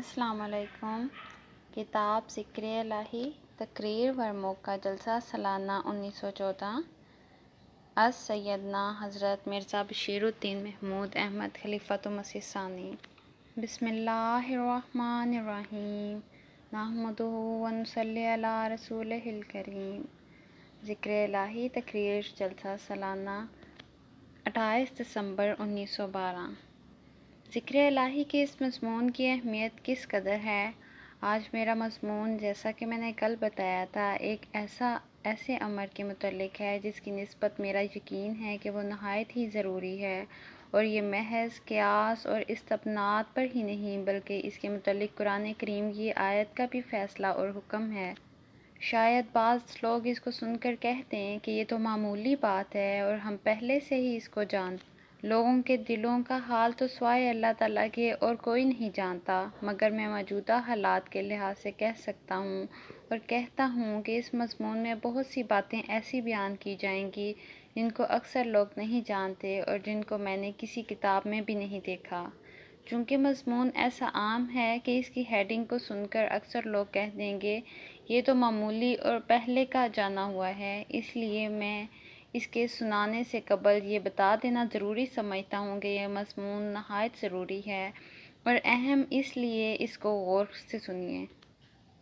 السلام علیکم۔ کتاب ذکر الہی تقریر ورموک کا جلسہ سالانہ 1914 از سیدنا حضرت مرزا بشیر الدین محمود احمد خلیفۃ مسیح ثانی۔ بسم اللہ الرحمن الرحیم۔ نحمدہ و نصلی علی رسولہ الکریم۔ ذکر الہی تقریر جلسہ سالانہ 28 دسمبر 1912۔ ذکر الہی کے اس مضمون کی اہمیت کس قدر ہے؟ آج میرا مضمون، جیسا کہ میں نے کل بتایا تھا، ایک ایسے امر کے متعلق ہے جس کی نسبت میرا یقین ہے کہ وہ نہایت ہی ضروری ہے، اور یہ محض قیاس اور استنباط پر ہی نہیں بلکہ اس کے متعلق قرآن کریم کی آیت کا بھی فیصلہ اور حکم ہے۔ شاید بعض لوگ اس کو سن کر کہتے ہیں کہ یہ تو معمولی بات ہے اور ہم پہلے سے ہی اس کو جانتے ہیں۔ لوگوں کے دلوں کا حال تو سوائے اللہ تعالیٰ کے اور کوئی نہیں جانتا، مگر میں موجودہ حالات کے لحاظ سے کہہ سکتا ہوں اور کہتا ہوں کہ اس مضمون میں بہت سی باتیں ایسی بیان کی جائیں گی جن کو اکثر لوگ نہیں جانتے اور جن کو میں نے کسی کتاب میں بھی نہیں دیکھا۔ چونکہ مضمون ایسا عام ہے کہ اس کی ہیڈنگ کو سن کر اکثر لوگ کہہ دیں گے یہ تو معمولی اور پہلے کا جانا ہوا ہے، اس لیے میں اس کے سنانے سے قبل یہ بتا دینا ضروری سمجھتا ہوں کہ یہ مضمون نہایت ضروری ہے اور اہم، اس لیے اس کو غور سے سنیے۔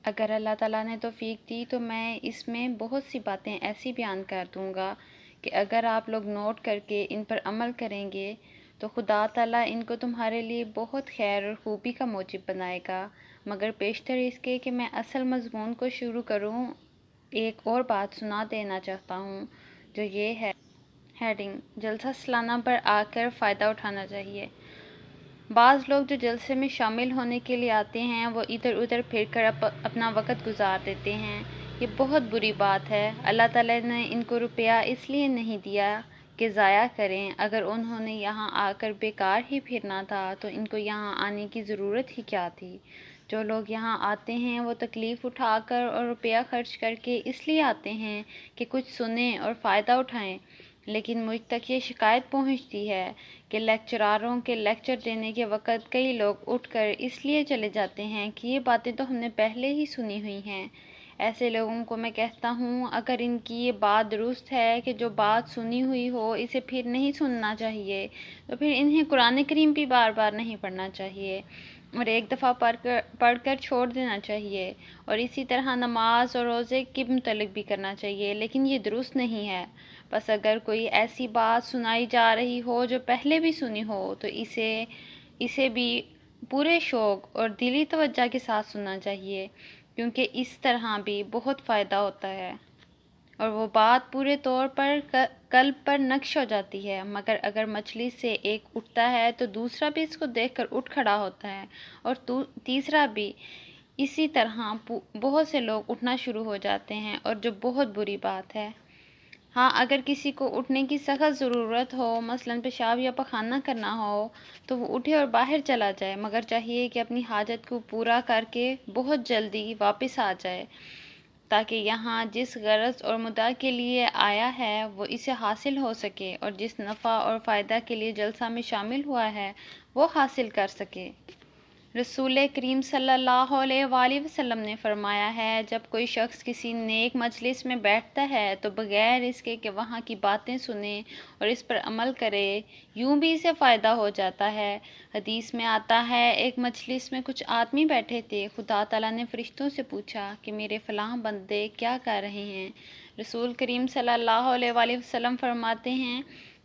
اگر اللہ تعالیٰ نے توفیق دی تو میں اس میں بہت سی باتیں ایسی بیان کر دوں گا کہ اگر آپ لوگ نوٹ کر کے ان پر عمل کریں گے تو خدا تعالیٰ ان کو تمہارے لیے بہت خیر اور خوبی کا موجب بنائے گا۔ مگر پیشتر اس کے کہ میں اصل مضمون کو شروع کروں، ایک اور بات سنا دینا چاہتا ہوں، جو یہ ہے۔ ہیڈنگ: جلسہ سالانہ پر آ کر فائدہ اٹھانا چاہیے۔ بعض لوگ جو جلسے میں شامل ہونے کے لیے آتے ہیں وہ ادھر ادھر پھر کر اپنا وقت گزار دیتے ہیں۔ یہ بہت بری بات ہے۔ اللہ تعالیٰ نے ان کو روپیہ اس لیے نہیں دیا کہ ضائع کریں۔ اگر انہوں نے یہاں آ کر بیکار ہی پھرنا تھا تو ان کو یہاں آنے کی ضرورت ہی کیا تھی؟ جو لوگ یہاں آتے ہیں وہ تکلیف اٹھا کر اور روپیہ خرچ کر کے اس لیے آتے ہیں کہ کچھ سنیں اور فائدہ اٹھائیں، لیکن مجھ تک یہ شکایت پہنچتی ہے کہ لیکچراروں کے لیکچر دینے کے وقت کئی لوگ اٹھ کر اس لیے چلے جاتے ہیں کہ یہ باتیں تو ہم نے پہلے ہی سنی ہوئی ہیں۔ ایسے لوگوں کو میں کہتا ہوں، اگر ان کی یہ بات درست ہے کہ جو بات سنی ہوئی ہو اسے پھر نہیں سننا چاہیے، تو پھر انہیں قرآن کریم بھی بار بار نہیں پڑھنا چاہیے اور ایک دفعہ پڑھ کر چھوڑ دینا چاہیے، اور اسی طرح نماز اور روزے کے متعلق بھی کرنا چاہیے، لیکن یہ درست نہیں ہے۔ بس اگر کوئی ایسی بات سنائی جا رہی ہو جو پہلے بھی سنی ہو تو اسے بھی پورے شوق اور دلی توجہ کے ساتھ سننا چاہیے، کیونکہ اس طرح بھی بہت فائدہ ہوتا ہے اور وہ بات پورے طور پر قلب پر نقش ہو جاتی ہے۔ مگر اگر مجلس سے ایک اٹھتا ہے تو دوسرا بھی اس کو دیکھ کر اٹھ کھڑا ہوتا ہے اور تیسرا بھی، اسی طرح بہت سے لوگ اٹھنا شروع ہو جاتے ہیں، اور جو بہت بری بات ہے۔ ہاں، اگر کسی کو اٹھنے کی سخت ضرورت ہو، مثلاً پیشاب یا پخانہ کرنا ہو، تو وہ اٹھے اور باہر چلا جائے، مگر چاہیے کہ اپنی حاجت کو پورا کر کے بہت جلدی واپس آ جائے، تاکہ یہاں جس غرض اور مدعا کے لیے آیا ہے وہ اسے حاصل ہو سکے، اور جس نفع اور فائدہ کے لیے جلسہ میں شامل ہوا ہے وہ حاصل کر سکے۔ رسول کریم صلی اللہ علیہ وآلہ وسلم نے فرمایا ہے، جب کوئی شخص کسی نیک مجلس میں بیٹھتا ہے تو بغیر اس کے کہ وہاں کی باتیں سنے اور اس پر عمل کرے، یوں بھی اسے فائدہ ہو جاتا ہے۔ حدیث میں آتا ہے، ایک مجلس میں کچھ آدمی بیٹھے تھے۔ خدا تعالیٰ نے فرشتوں سے پوچھا کہ میرے فلاں بندے کیا کر رہے ہیں؟ رسول کریم صلی اللہ علیہ وآلہ وسلم فرماتے ہیں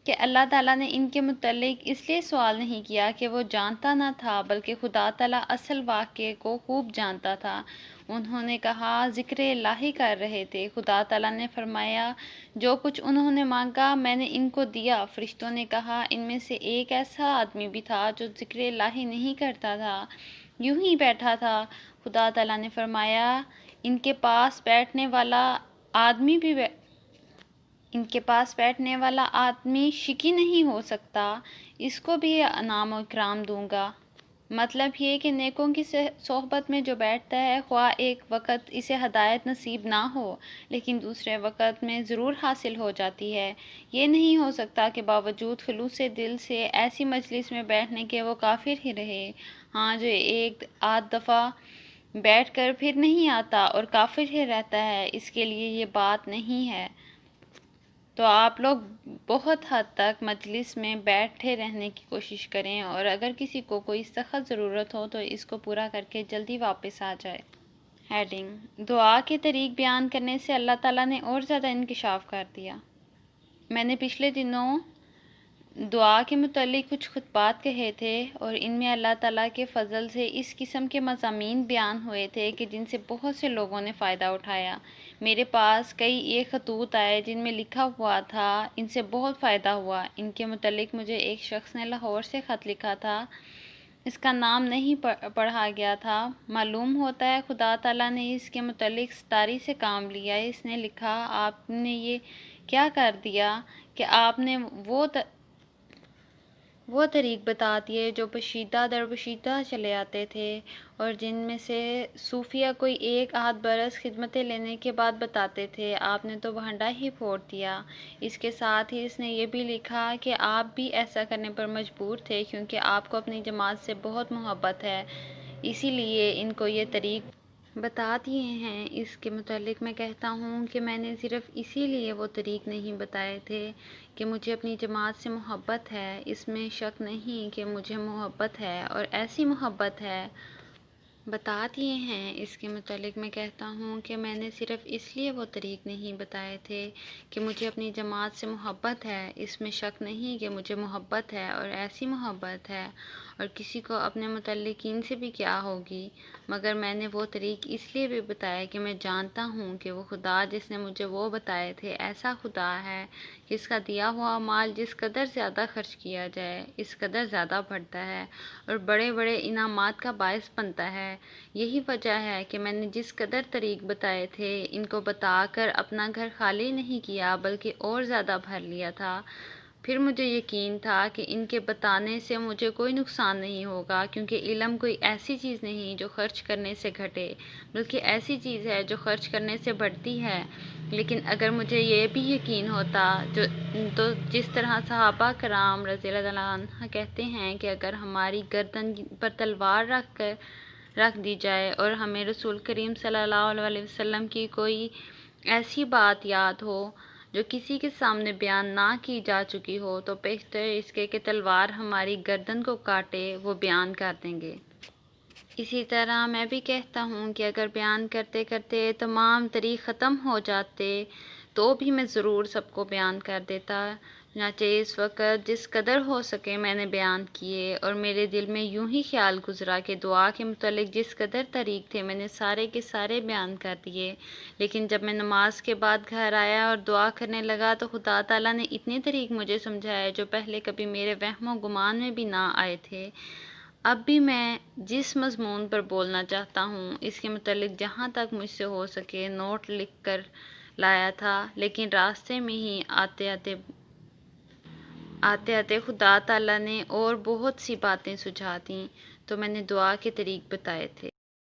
کہ اللہ تعالیٰ نے ان کے متعلق اس لیے سوال نہیں کیا کہ وہ جانتا نہ تھا، بلکہ خدا تعالیٰ اصل واقعے کو خوب جانتا تھا۔ انہوں نے کہا، ذکر الہی کر رہے تھے۔ خدا تعالیٰ نے فرمایا، جو کچھ انہوں نے مانگا میں نے ان کو دیا۔ فرشتوں نے کہا، ان میں سے ایک ایسا آدمی بھی تھا جو ذکر الہی نہیں کرتا تھا، یوں ہی بیٹھا تھا۔ خدا تعالیٰ نے فرمایا، ان کے پاس بیٹھنے والا آدمی شقی نہیں ہو سکتا، اس کو بھی انعام و اکرام دوں گا۔ مطلب یہ کہ نیکوں کی صحبت میں جو بیٹھتا ہے، خواہ ایک وقت اسے ہدایت نصیب نہ ہو لیکن دوسرے وقت میں ضرور حاصل ہو جاتی ہے۔ یہ نہیں ہو سکتا کہ باوجود خلوص دل سے ایسی مجلس میں بیٹھنے کے وہ کافر ہی رہے۔ ہاں جو ایک آدھ دفعہ بیٹھ کر پھر نہیں آتا اور کافر ہی رہتا ہے، اس کے لیے یہ بات نہیں ہے۔ تو آپ لوگ بہت حد تک مجلس میں بیٹھے رہنے کی کوشش کریں، اور اگر کسی کو کوئی سخت ضرورت ہو تو اس کو پورا کر کے جلدی واپس آ جائے۔ ہیڈنگ: دعا کے طریق بیان کرنے سے اللہ تعالیٰ نے اور زیادہ انکشاف کر دیا۔ میں نے پچھلے دنوں دعا کے متعلق کچھ خطبات کہے تھے، اور ان میں اللہ تعالیٰ کے فضل سے اس قسم کے مضامین بیان ہوئے تھے کہ جن سے بہت سے لوگوں نے فائدہ اٹھایا۔ میرے پاس کئی ایک خطوط آئے جن میں لکھا ہوا تھا ان سے بہت فائدہ ہوا۔ ان کے متعلق مجھے ایک شخص نے لاہور سے خط لکھا تھا، اس کا نام نہیں پڑھا گیا تھا۔ معلوم ہوتا ہے خدا تعالیٰ نے اس کے متعلق ستاری سے کام لیا۔ اس نے لکھا، آپ نے یہ کیا کر دیا کہ آپ نے وہ طریق بتا دیے جو پوشیدہ در پوشیدہ چلے آتے تھے، اور جن میں سے صوفیہ کوئی ایک آدھ برس خدمتیں لینے کے بعد بتاتے تھے۔ آپ نے تو بھنڈا ہی پھوڑ دیا۔ اس کے ساتھ ہی اس نے یہ بھی لکھا کہ آپ بھی ایسا کرنے پر مجبور تھے کیونکہ آپ کو اپنی جماعت سے بہت محبت ہے، اسی لیے ان کو یہ طریق بتا دیے ہیں۔ اس کے متعلق میں کہتا ہوں کہ میں نے صرف اسی لیے وہ طریق نہیں بتائے تھے کہ مجھے اپنی جماعت سے محبت ہے، اس میں شک نہیں کہ مجھے محبت ہے، اور ایسی محبت ہے بتا دیے ہیں۔ اس کے متعلق میں کہتا ہوں کہ میں نے صرف اس لیے وہ طریق نہیں بتائے تھے کہ مجھے اپنی جماعت سے محبت ہے، اس میں شک نہیں کہ مجھے محبت ہے، اور ایسی محبت ہے، اور کسی کو اپنے متعلقین سے بھی کیا ہوگی، مگر میں نے وہ طریق اس لیے بھی بتایا کہ میں جانتا ہوں کہ وہ خدا جس نے مجھے وہ بتائے تھے ایسا خدا ہے کہ اس کا دیا ہوا مال جس قدر زیادہ خرچ کیا جائے اس قدر زیادہ بڑھتا ہے اور بڑے بڑے انعامات کا باعث بنتا ہے۔ یہی وجہ ہے کہ میں نے جس قدر طریق بتائے تھے ان کو بتا کر اپنا گھر خالی نہیں کیا بلکہ اور زیادہ بھر لیا تھا۔ پھر مجھے یقین تھا کہ ان کے بتانے سے مجھے کوئی نقصان نہیں ہوگا، کیونکہ علم کوئی ایسی چیز نہیں جو خرچ کرنے سے گھٹے، بلکہ ایسی چیز ہے جو خرچ کرنے سے بڑھتی ہے۔ لیکن اگر مجھے یہ بھی یقین ہوتا تو جس طرح صحابہ کرام رضی اللہ عنہ کہتے ہیں کہ اگر ہماری گردن پر تلوار رکھ دی جائے اور ہمیں رسول کریم صلی اللہ علیہ وسلم کی کوئی ایسی بات یاد ہو جو کسی کے سامنے بیان نہ کی جا چکی ہو تو بہتر اس کے کہ تلوار ہماری گردن کو کاٹے، وہ بیان کر دیں گے۔ اسی طرح میں بھی کہتا ہوں کہ اگر بیان کرتے کرتے تمام طریق ختم ہو جاتے تو بھی میں ضرور سب کو بیان کر دیتا۔ چنانچہ اس وقت جس قدر ہو سکے میں نے بیان کیے، اور میرے دل میں یوں ہی خیال گزرا کہ دعا کے متعلق جس قدر طریق تھے میں نے سارے کے سارے بیان کر دیے۔ لیکن جب میں نماز کے بعد گھر آیا اور دعا کرنے لگا تو خدا تعالیٰ نے اتنے طریق مجھے سمجھائے جو پہلے کبھی میرے وہم و گمان میں بھی نہ آئے تھے۔ اب بھی میں جس مضمون پر بولنا چاہتا ہوں اس کے متعلق جہاں تک مجھ سے ہو سکے نوٹ لکھ کر لایا تھا، لیکن راستے میں ہی آتے آتے خدا تعالیٰ نے اور بہت سی باتیں سجھا دیں، تو میں نے دعا کے طریق بتائے تھے۔